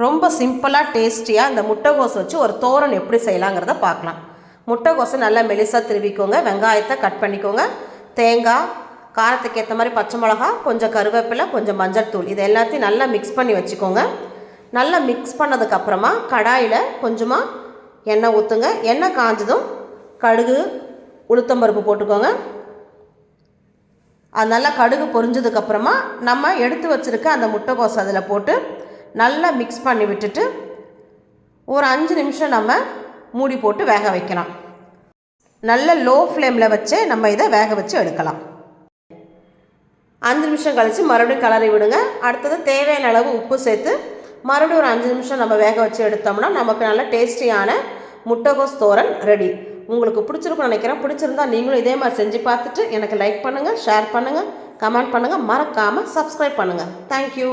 ரொம்ப சிம்பிளாக டேஸ்டியாக இந்த முட்டைகோஸ் வச்சு ஒரு தோரன் எப்படி செய்யலாங்கிறத பார்க்கலாம். முட்டைகோஸை நல்லா மெலிசாக திருவிக்கோங்க. வெங்காயத்தை கட் பண்ணிக்கோங்க. தேங்காய், காரத்துக்கு ஏற்ற மாதிரி பச்சை மிளகா, கொஞ்சம் கருவேப்பிலை, கொஞ்சம் மஞ்சள்தூள், இது எல்லாத்தையும் நல்லா மிக்ஸ் பண்ணி வச்சுக்கோங்க. நல்லா மிக்ஸ் பண்ணதுக்கப்புறமா கடாயில் கொஞ்சமாக எண்ணெய் ஊற்றுங்க. எண்ணெய் காஞ்சதும் கடுகு, உளுத்தம்பருப்பு போட்டுக்கோங்க. அது நல்லா கடுகு பொரிஞ்சதுக்கப்புறமா நம்ம எடுத்து வச்சுருக்க அந்த முட்டைகோஸ் அதில் போட்டு நல்லா மிக்ஸ் பண்ணி விட்டுட்டு ஒரு 5 நிமிஷம் நம்ம மூடி போட்டு வேக வைக்கலாம். நல்ல லோ ஃப்ளேமில் வச்சு நம்ம இதை வேக வச்சு எடுக்கலாம். 5 நிமிஷம் கழித்து மறுபடியும் கிளறி விடுங்க. அடுத்தது தேவையான அளவு உப்பு சேர்த்து மறுபடியும் ஒரு 5 நிமிஷம் நம்ம வேக வச்சு எடுத்தோம்னா நமக்கு நல்ல டேஸ்டியான முட்டைகோஸ் தோரன் ரெடி. உங்களுக்கு பிடிச்சிருக்குன்னு நினைக்கிறேன். பிடிச்சிருந்தா நீங்களும் இதே மாதிரி செஞ்சு பார்த்துட்டு எனக்கு லைக் பண்ணுங்கள், ஷேர் பண்ணுங்கள், கமெண்ட் பண்ணுங்கள், மறக்காமல் சப்ஸ்கிரைப் பண்ணுங்கள். தேங்க்யூ.